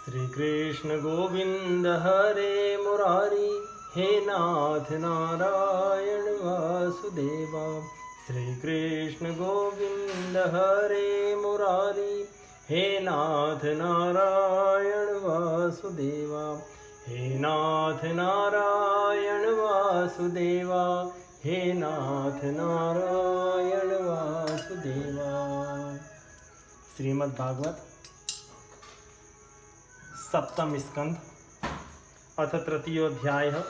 श्री कृष्ण गोविंद हरे मुरारी, हे नाथ नारायण वासुदेवा। श्री कृष्ण गोविंद हरे मुरारी, हे नाथ नारायण वासुदेवा। हे नाथ नारायण वासुदेवा, हे नाथ नारायण वासुदेवा। श्रीमद् भागवत सप्तम स्कंध अथ तृतीयोध्याय।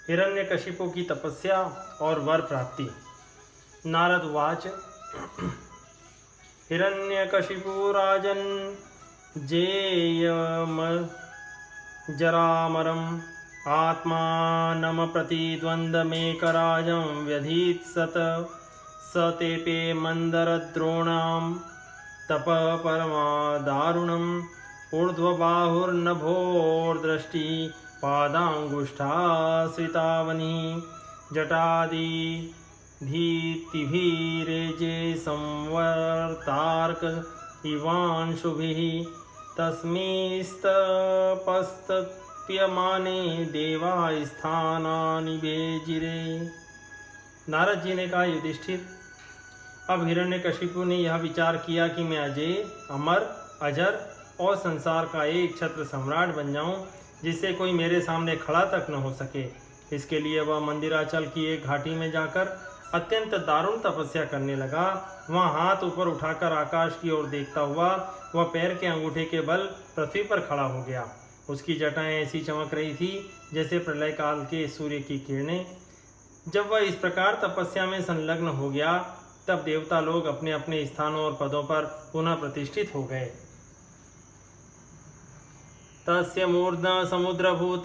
हिरण्यकशिपु की तपस्या और वर प्राप्ति। नारद उवाच। हिरण्यकशिपु राजन् जेयम जरामरम् आत्मानं प्रतिद्वन्द्वमेकराजं व्यधीत्सत। स तेपे मन्दरद्रोणां तप परमादारुणम्। ऊर्ध्वबाहुर्नभोर्दृष्टि पादाङ्गुष्ठाश्रितावनी। जटादिधीतिभिरेजे संवर्तार्क इवांशुभिः। तस्मिस्तपस्तप्यमाने देवा स्थानानि भेजिरे। नारद जी ने कहा, युधिष्ठिर, अब हिरण्यकशिपु ने यह विचार किया कि मैं अजय, अमर, अजर और संसार का एक छत्र सम्राट बन जाऊं, जिससे कोई मेरे सामने खड़ा तक न हो सके। इसके लिए वह मंदिराचल की एक घाटी में जाकर अत्यंत दारुण तपस्या करने लगा। वहां हाथ ऊपर उठाकर आकाश की ओर देखता हुआ वह पैर के अंगूठे के बल पृथ्वी पर खड़ा हो गया। उसकी जटाएं ऐसी चमक रही थी जैसे प्रलय काल के सूर्य की किरणें। जब वह इस प्रकार तपस्या में संलग्न हो गया, तब देवता लोग अपने अपने स्थानों और पदों पर पुनः प्रतिष्ठित हो गए। तस्य मूर्धा समुद्रभूत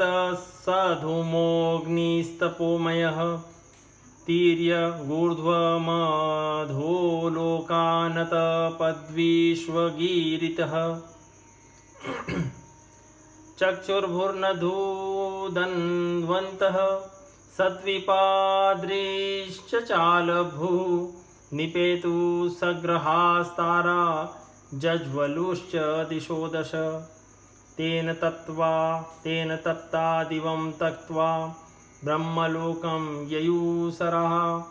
स धूमोऽग्निस्तपोमयः। तीर्य ऊर्ध्वमधो लोकानत पद्विश्वगीरितः। चक्षुर्भुर्नधूदन्वन्तः सद्विपादृश्च चालभुः। निपेतु सग्रहास्तारा जज्वलुश्च दिशो दश। तेन तप्ता दिवं त्यक्त्वा ब्रह्मलोकं ययुसरः।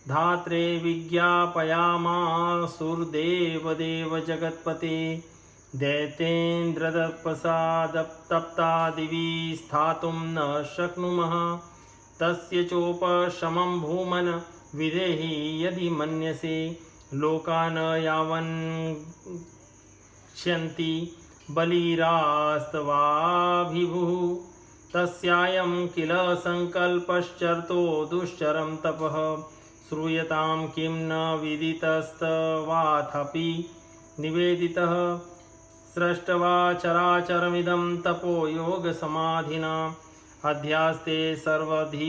धात्रे विज्ञापयामासुर्देवदेव जगत्पते। दैत्येन्द्रतपसा दिवि स्थातुं न शक्नुमः। तस्य चोपशमं भूमन् विदेहि यदि मन्यसे। लोकान् यावन्क्ष्यन्ति बलिरास्तवाभिभुः। तस्यायं किल संकल्पश्चरतो दुश्चरं तपः। श्रूयतां किं न विदितस्तवाथपि निवेदितः। सृष्ट्वा चराचरमिदं तपो योगसमाधिना। अध्यास्ते सर्वधीष्णेभ्य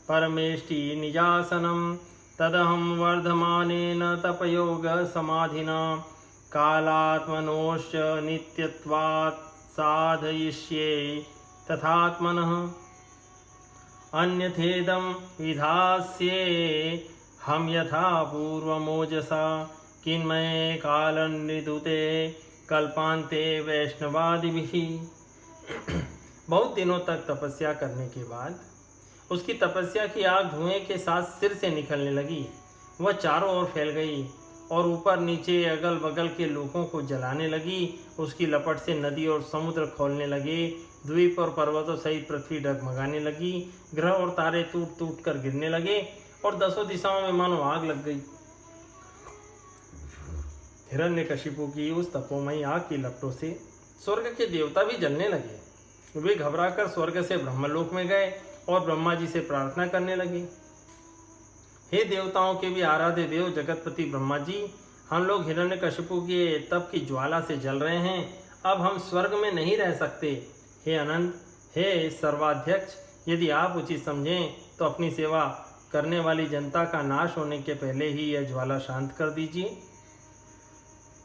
परमेष्टि निजासनं। तदहं वर्धमानेन तपयोगसमाधिना। कालात्मनोश्च नित्यत्वात् साधयिष्ये तथात्मनः। अन्यथेदं विधास्ये हम यथा पूर्वमोजसा। किन्मये कालनिर्धुते कल्पान्ते वैष्णवादिभिः। बहुत दिनों तक तपस्या करने के बाद उसकी तपस्या की आग धुएं के साथ सिर से निकलने लगी। वह चारों ओर फैल गई और ऊपर नीचे अगल बगल के लोगों को जलाने लगी। उसकी लपट से नदी और समुद्र खोलने लगे। द्वीप और पर्वतों सहित पृथ्वी डगमगाने लगी। ग्रह और तारे टूट टूट कर गिरने लगे और दसों दिशाओं में मानो आग लग गई। हिरण्यकशिपु की उस तपोमयी आग की लपटों से स्वर्ग के देवता भी जलने लगे। वे घबराकर स्वर्ग से ब्रह्मलोक में गए और ब्रह्मा जी से प्रार्थना करने लगे। हे देवताओं के भी आराध्य देव जगतपति ब्रह्मा जी, हम लोग हिरण्यकशिपु के तप की ज्वाला से जल रहे हैं। अब हम स्वर्ग में नहीं रह सकते। हे अनंत, हे सर्वाध्यक्ष, यदि आप उचित समझें तो अपनी सेवा करने वाली जनता का नाश होने के पहले ही यह ज्वाला शांत कर दीजिए।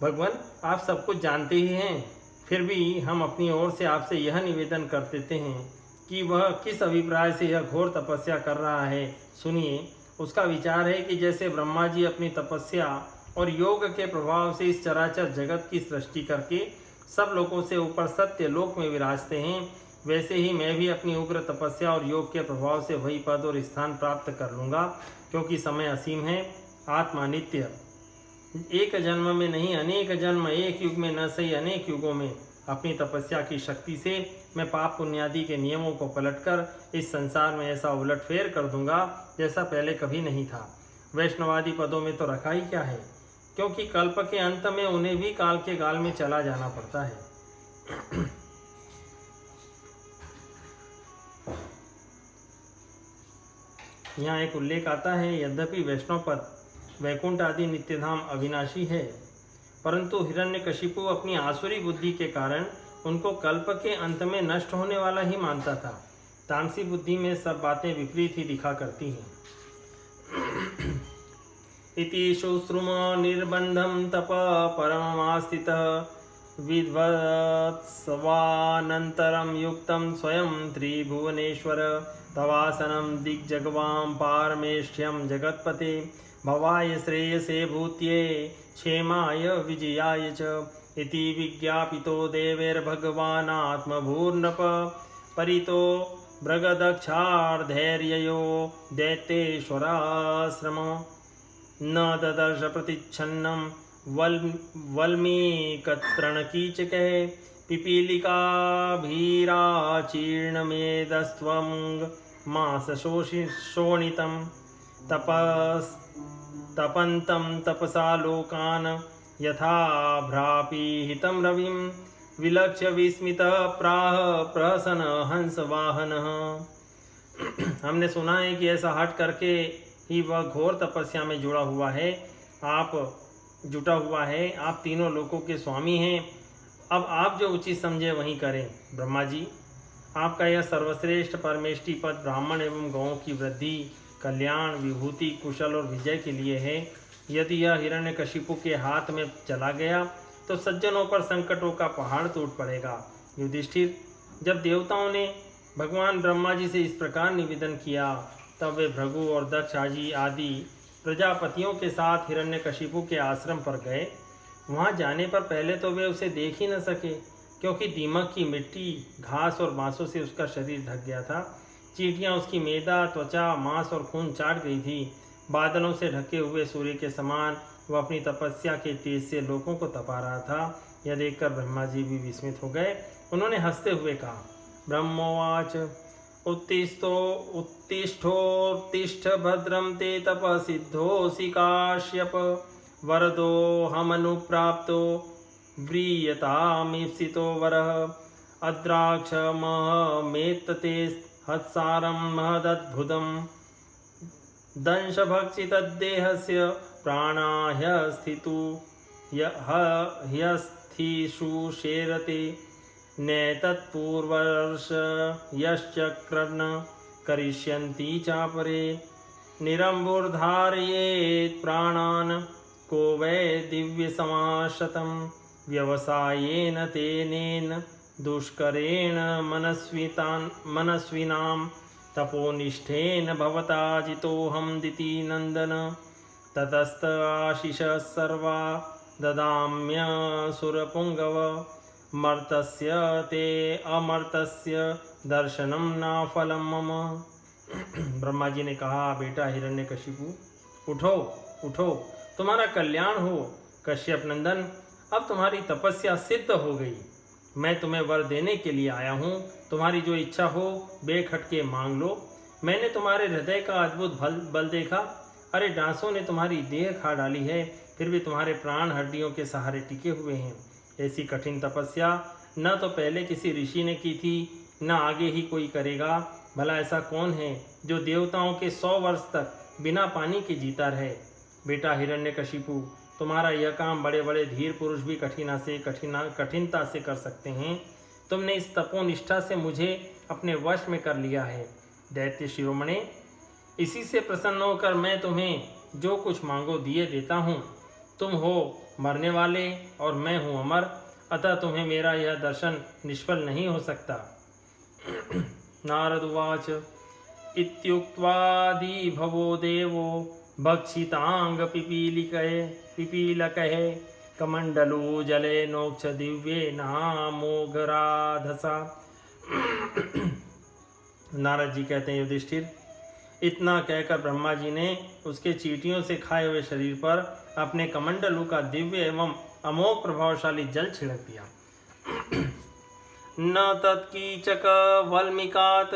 भगवान, आप सब कुछ जानते ही हैं, फिर भी हम अपनी ओर से आपसे यह निवेदन कर देते हैं कि वह किस अभिप्राय से यह घोर तपस्या कर रहा है। सुनिए, उसका विचार है कि जैसे ब्रह्मा जी अपनी तपस्या और योग के प्रभाव से इस चराचर जगत की सृष्टि करके सब लोगों से ऊपर सत्य लोक में विराजते हैं, वैसे ही मैं भी अपनी उग्र तपस्या और योग के प्रभाव से वही पद और स्थान प्राप्त कर लूँगा, क्योंकि समय असीम है, आत्मा नित्य। एक जन्म में नहीं अनेक जन्म, एक युग में न सही अनेक युगों में अपनी तपस्या की शक्ति से मैं पाप पुण्यादि के नियमों को पलटकर इस संसार में ऐसा उलटफेर कर दूंगा जैसा पहले कभी नहीं था। वैष्णवादि पदों में तो रखा ही क्या है, क्योंकि कल्प के अंत में उन्हें भी काल के गाल में चला जाना पड़ता है। यहाँ एक उल्लेख आता है, यद्यपि वैष्णव पद वैकुंठ आदि नित्यधाम अविनाशी है, परंतु हिरण्यकशिपु अपनी आसुरी बुद्धि के कारण उनको कल्प के अंत में नष्ट होने वाला ही मानता था। तामसी बुद्धि में सब बातें विपरीत ही दिखा करती हैं। इति शुश्रुम निर्बंधम तप परममास्थितः विद्वत्सवानन्तरं युक्तं स्वयं त्रिभुवनेश्वर तवासनं दिग्जगवां पारमेष्ठ्यं जगत्पते भवाय श्रेयसे भूत्ये क्षेमाय विजयाय च इति विज्ञापितो देवैर्भगवान् आत्मभूर्नप परितो भृगदक्षार्धैर्ययो दैत्येश्वराश्रम न ददर्श प्रतिच्छन्नं वल्मीकतृणकीचके पिपीलिकाभीराचीर्णमेदस्त्वं मासशोणितं तपन्तं तपसा लोकान् यथा भ्रापीहितं रविं विलक्ष्य विस्मितः प्राह प्रहसन हंसवाहनः। हमने सुना है कि ऐसा हट करके ही वह घोर तपस्या में जुटा हुआ है, आप तीनों लोकों के स्वामी हैं। अब आप जो उचित समझे वही करें। ब्रह्मा जी, आपका यह सर्वश्रेष्ठ परमेष्टि पद ब्राह्मण एवं गौों की वृद्धि, कल्याण, विभूति, कुशल और विजय के लिए है। यदि यह हिरण्यकशिपु के हाथ में चला गया तो सज्जनों पर संकटों का पहाड़ टूट पड़ेगा। युधिष्ठिर, जब देवताओं ने भगवान ब्रह्मा जी से इस प्रकार निवेदन किया तब वे भृगु और दक्ष आदि प्रजापतियों के साथ हिरण्यकशिपु के आश्रम पर गए। वहां जाने पर पहले तो वे उसे देख ही न सके, क्योंकि दीमक की मिट्टी, घास और बांसों से उसका शरीर ढक गया था। चींटियां उसकी मेदा, त्वचा, मांस और खून चाट गई थी। बादलों से ढके हुए सूर्य के समान वह अपनी तपस्या के तेज से लोगों को तपा रहा था। यह देखकर ब्रह्मा जी भी विस्मित हो गए। उन्होंने हंसते हुए कहा, ब्रह्मोवाच उत्तिष्ठोत्तिष्ठ भद्रं ते तपसिद्धोऽसि काश्यप वरदो हमनुप्राप्तो व्रीयतामीप्सितो वरः अद्राक्षमहमेत्तते हत्सारं महदद्भुतम् दंशभक्षितद्देहस्य प्राणाह्यस्थितु ह्यस्थिषुषेरते नैतत्पूर्वर्ष यश्चक्रन् करिष्यन्ति चापरे निरम्बुर्धारयेत् प्राणान् को वै दिव्यसमाशतं व्यवसायेन तेनेन दुष्करेण मनस्विनां तपोनिष्ठेन भवता जितोऽहं दिति नन्दन ततस्त आशिषः सर्वा ददाम्यसुरपुङ्गव मर्तस्य ते अमर्तस्य दर्शनं नाफलं मम। ब्रह्मा जी ने कहा, बेटा हिरण्यकशिपु, उठो उठो, तुम्हारा कल्याण हो। कश्यप नंदन, अब तुम्हारी तपस्या सिद्ध हो गई। मैं तुम्हें वर देने के लिए आया हूँ। तुम्हारी जो इच्छा हो बेखटके मांग लो। मैंने तुम्हारे हृदय का अद्भुत बल देखा। अरे डांसों ने तुम्हारी देह खा डाली है, फिर भी तुम्हारे प्राण हड्डियों के सहारे टिके हुए हैं। ऐसी कठिन तपस्या न तो पहले किसी ऋषि ने की थी, न आगे ही कोई करेगा। भला ऐसा कौन है जो देवताओं के 100 वर्ष तक बिना पानी के जीता रहे। बेटा हिरण्यकशिपु, तुम्हारा यह काम बड़े बड़े धीर पुरुष भी कठिनता से कर सकते हैं। तुमने इस तपोनिष्ठा से मुझे अपने वश में कर लिया है। दैत्य शिरोमणे, इसी से प्रसन्न होकर मैं तुम्हें जो कुछ मांगो दिए देता हूँ। तुम हो मरने वाले और मैं हूँ अमर, अतः तुम्हें मेरा यह दर्शन निष्फल नहीं हो सकता। नारद उवाच इत्युक्त्वादि भवो देवो भक्षितांग पिपीलकहे कमंडलो जले नोक्ष दिव्ये नामोगराधसा। नारद जी कहते हैं, युधिष्ठिर, इतना कहकर ब्रह्मा जी ने उसके चींटियों से खाए हुए शरीर पर अपने कमंडलू का दिव्य एवं अमोघ प्रभावशाली जल छिड़क दिया। न तत्कीचक वल्मीकात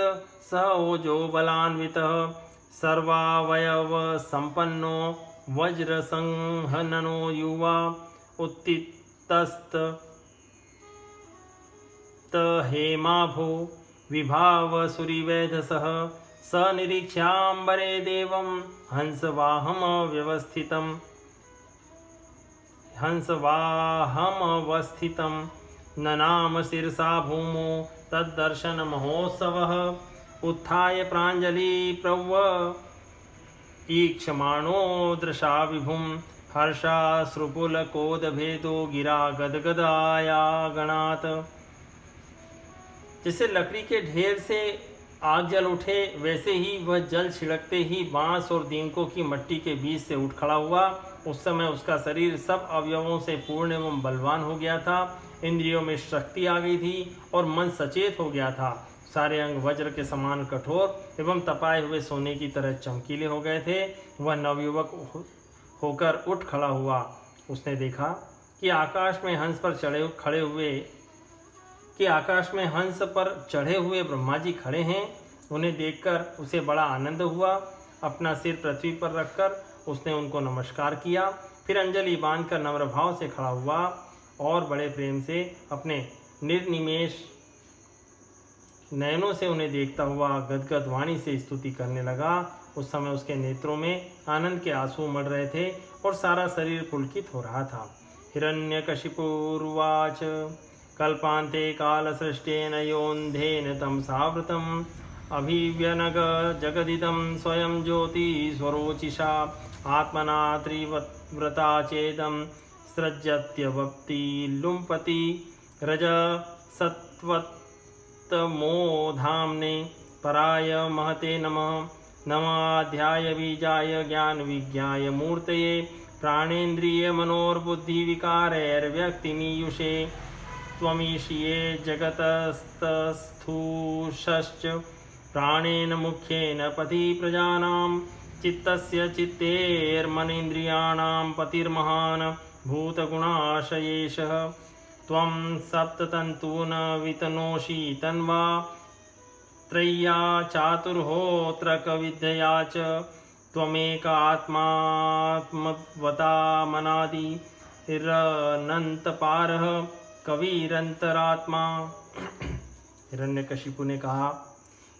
स ओजो बलान्वितः सर्वावयव संपन्नो वज्र संहननो युवा उत्थितस्त हेमाभो विभाव सुरीवेधसः स निरीक्ष्याम्बरे देवं हंसवाहमवस्थितं ननाम शिरसा भूमो तद्दर्शन महोत्सवः उत्थाय प्राञ्जलि प्रव्व ईक्षमाणो दृशा विभुं हर्षाश्रुपुलकोदभेदो गिरा गदगदाया गणात्। जैसे लकड़ी के ढेर से आग जल उठे, वैसे ही वह जल छिड़कते ही बांस और दीमकों की मट्टी के बीच से उठ खड़ा हुआ। उस समय उसका शरीर सब अवयवों से पूर्ण एवं बलवान हो गया था। इंद्रियों में शक्ति आ गई थी और मन सचेत हो गया था। सारे अंग वज्र के समान कठोर एवं तपाए हुए सोने की तरह चमकीले हो गए थे। वह नवयुवक होकर उठ खड़ा हुआ। उसने देखा कि आकाश में हंस पर चढ़े हुए ब्रह्मा जी खड़े हैं। उन्हें देखकर उसे बड़ा आनंद हुआ। अपना सिर पृथ्वी पर रखकर उसने उनको नमस्कार किया। फिर अंजलि बांधकर नम्र भाव से खड़ा हुआ और बड़े प्रेम से अपने निर्निमेष नयनों से उन्हें देखता हुआ गदगद वाणी से स्तुति करने लगा। उस समय उसके नेत्रों में आनंद के आंसू उमड़ रहे थे और सारा शरीर पुलकित हो रहा था। हिरण्यकशिपुर्वाच कल्पान्ते कालसृष्टेन योन्धेन तं सावृतम् अभिव्यनग जगदिदं स्वयं ज्योति स्वरोचिषा आत्मना त्रिव्रता चेदं सृजत्यवप्ति लुम्पति रज सत्त्वतमोधाम्ने पराय महते नमः। नमाध्याय बीजाय ज्ञान विज्ञाय मूर्तये प्राणेन्द्रिय मनोर्बुद्धि विकारैर्व्यक्तिमीयुषे त्वमीशिये जगतस्तस्थूषश्च प्राणेन मुख्येन पति प्रजानां चित्तस्य चित्तेर्मनेन्द्रियाणां पतिर्महान् भूतगुणाशयेशः। त्वं सप्ततन्तून् वितनोषि तन्वा त्रय्या चातुर्होत्रकविद्यया च त्वमेक आत्मात्मवतामनादिरनन्तपारः कविरंतरात्मा। हिरण्यकशिपु ने कहा,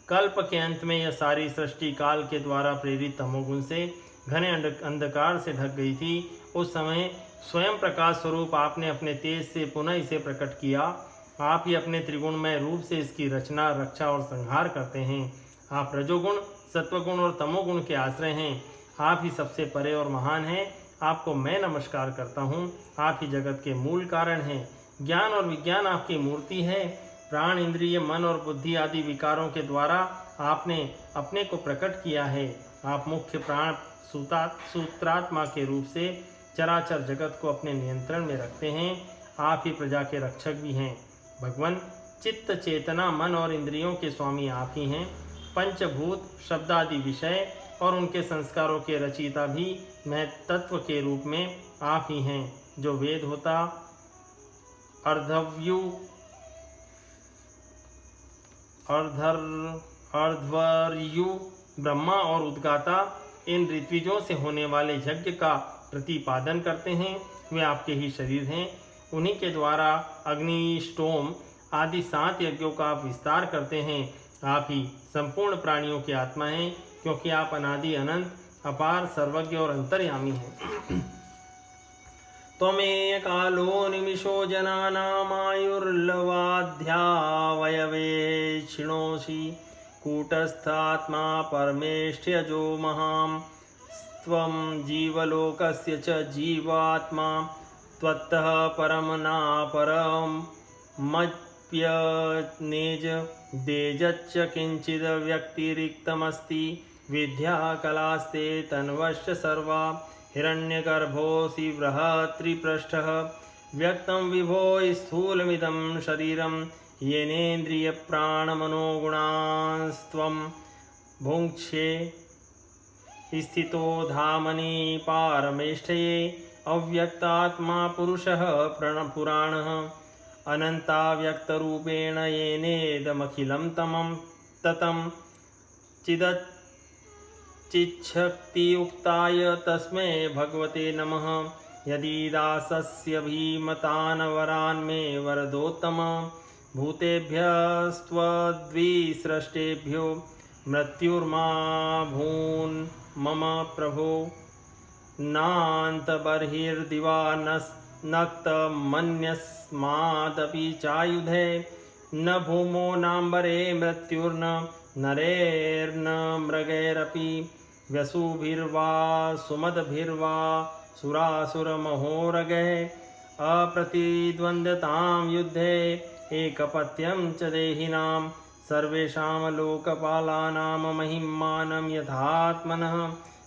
कल्प के अंत में यह सारी सृष्टि काल के द्वारा प्रेरित तमोगुण से घने अंधकार से ढक गई थी। उस समय स्वयं प्रकाश स्वरूप आपने अपने तेज से पुनः इसे प्रकट किया। आप ही अपने त्रिगुणमय रूप से इसकी रचना, रक्षा और संहार करते हैं। आप रजोगुण, सत्वगुण और तमोगुण के आश्रय हैं। आप ही सबसे परे और महान हैं। आपको मैं नमस्कार करता हूँ। आप ही जगत के मूल कारण हैं। ज्ञान और विज्ञान आपकी मूर्ति है। प्राण, इंद्रिय, मन और बुद्धि आदि विकारों के द्वारा आपने अपने को प्रकट किया है। आप मुख्य प्राण सूत्रात्मा के रूप से चराचर जगत को अपने नियंत्रण में रखते हैं। आप ही प्रजा के रक्षक भी हैं। भगवान, चित्त, चेतना, मन और इंद्रियों के स्वामी आप ही हैं। पंचभूत, शब्दादि विषय और उनके संस्कारों के रचयिता भी मैं तत्व के रूप में आप ही हैं। जो वेद होता, अर्धवर्यु ब्रह्मा और उद्गाता इन ऋत्विजों से होने वाले यज्ञ का प्रतिपादन करते हैं। वे आपके ही शरीर हैं। उन्हीं के द्वारा अग्निष्टोम आदि 7 यज्ञों का आप विस्तार करते हैं। आप ही संपूर्ण प्राणियों की आत्मा हैं, क्योंकि आप अनादि अनंत, अपार, सर्वज्ञ और अंतर्यामी हैं। त्वमेय कालो निमिषो जनानामायुर्लवाध्यावयवे क्षिणोषि कूटस्थात्मा परमेष्ठ्यजो महां त्वं जीवलोकस्य च जीवात्मा त्वत्तः परम नापरं मप्यनेज देजच्च किंचिद व्यक्तिरिक्तमस्ति विद्या कलास्ते तन्वश्च सर्वा हिरण्यगर्भोऽसि बृहत्त्रिपृष्ठः व्यक्तं विभो स्थूलमिदं शरीरं येनेन्द्रियप्राणमनोगुणास्त्वं भुङ्क्षे स्थितो धामनि पारमेष्ठये अव्यक्तात्मा पुरुषः पुराणः अनन्ताव्यक्तरूपेण येनेदमखिलं तमं ततं चिच्छक्तियुक्ताय तस्मै भगवते नमः। यदि दासस्य भीमतान् वरान् मे वरदोत्तम भूतेभ्यस्त्वद्विसृष्टेभ्यो मृत्युर्मा भून् मम प्रभो नान्तबर्हिर्दिवा नक्तमन्यस्मादपि चायुधे न भूमो नाम्बरे मृत्युर्न नरैर्न मृगैरपि व्यसुभिर्वा सुमदभिर्वा सुरासुरमहोरगैः अप्रतिद्वन्द्वतां युद्धे एकपत्यं च देहिनां सर्वेषां लोकपालानां महिमानं यथात्मनः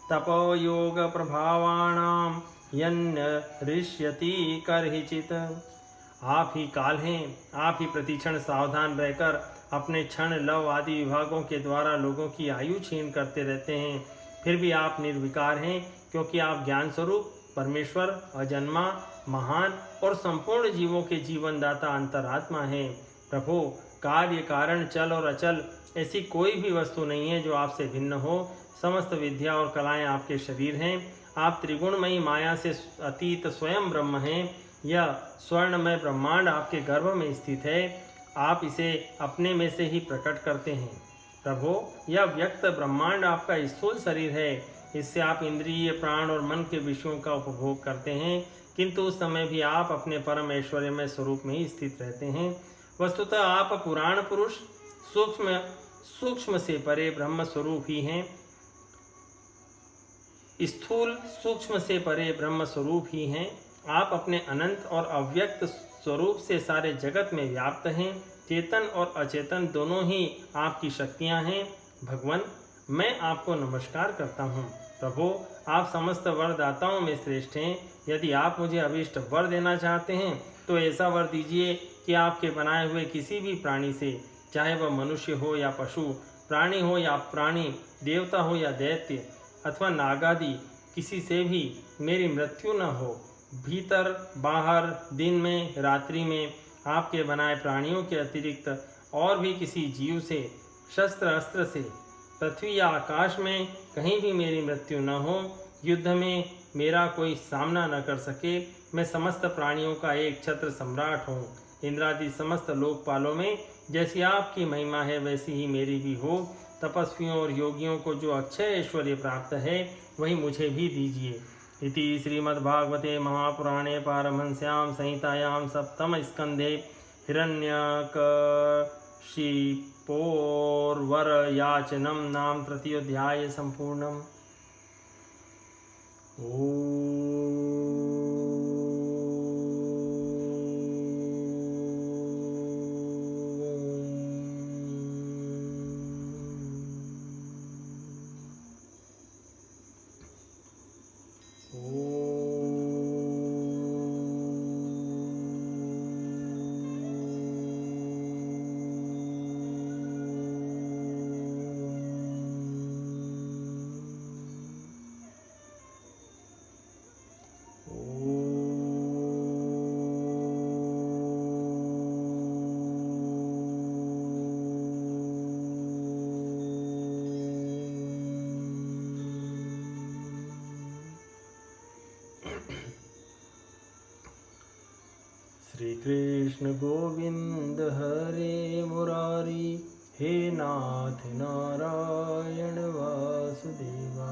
तपोयोगप्रभावाणां यन्नरिष्यति कर्हिचित्। आप ही काल हैं, आप ही प्रतिक्षण सावधान रहकर अपने क्षण लव आदि विभागों के द्वारा लोगों की आयु छीन करते रहते हैं। फिर भी आप निर्विकार हैं, क्योंकि आप ज्ञान स्वरूप परमेश्वर अजन्मा महान और संपूर्ण जीवों के जीवनदाता अंतरात्मा हैं। प्रभु, कार्य कारण चल और अचल ऐसी कोई भी वस्तु नहीं है जो आपसे भिन्न हो। समस्त विद्या और कलाएं आपके शरीर हैं। आप त्रिगुणमयी माया से अतीत स्वयं ब्रह्म हैं। यह स्वर्णमय ब्रह्मांड आपके गर्भ में स्थित है। आप इसे अपने में से ही प्रकट करते हैं। प्रभु, यह व्यक्त ब्रह्मांड आपका स्थूल शरीर है। इससे आप इंद्रिय, प्राण और मन के विषयों का उपभोग करते हैं, किंतु उस समय भी आप अपने परम ऐश्वर्यमय स्वरूप में ही स्थित रहते हैं। वस्तुतः आप पुराण पुरुष सूक्ष्म से परे ब्रह्म स्वरूप ही हैं। स्थूल सूक्ष्म से परे ब्रह्म स्वरूप ही हैं। आप अपने अनंत और अव्यक्त स्वरूप से सारे जगत में व्याप्त हैं। चेतन और अचेतन दोनों ही आपकी शक्तियां हैं। भगवान, मैं आपको नमस्कार करता हूँ। प्रभु, आप समस्त वरदाताओं में श्रेष्ठ हैं। यदि आप मुझे अभीष्ट वर देना चाहते हैं तो ऐसा वर दीजिए कि आपके बनाए हुए किसी भी प्राणी से, चाहे वह मनुष्य हो या पशु, प्राणी हो या प्राणी, देवता हो या दैत्य अथवा नागादि, किसी से भी मेरी मृत्यु न हो। भीतर बाहर, दिन में रात्रि में, आपके बनाए प्राणियों के अतिरिक्त और भी किसी जीव से, शस्त्र अस्त्र से, पृथ्वी या आकाश में कहीं भी मेरी मृत्यु न हो। युद्ध में मेरा कोई सामना न कर सके। मैं समस्त प्राणियों का एक छत्र सम्राट हूँ। इंद्रादि समस्त लोकपालों में जैसी आपकी महिमा है वैसी ही मेरी भी हो। तपस्वियों और योगियों को जो अक्षय ऐश्वर्य प्राप्त है वही मुझे भी दीजिए। इति श्रीमद्भागवते महापुराणे पारमहंस्यां संहितायां सप्तम स्कंधे हिरण्यकशिपोर्वरयाचनं नाम तृतीयोऽध्याय सम्पूर्णम्। श्री कृष्ण गोविंद हरे मुरारी, हे नाथ नारायण वासुदेवा।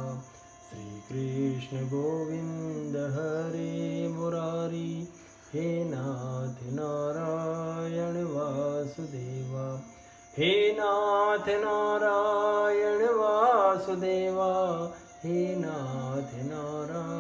श्री कृष्ण गोविंद हरे मुरारी, हे नाथ नारायण वासुदेवा। हे नाथ नारायण वासुदेवा, हे नाथ नारायण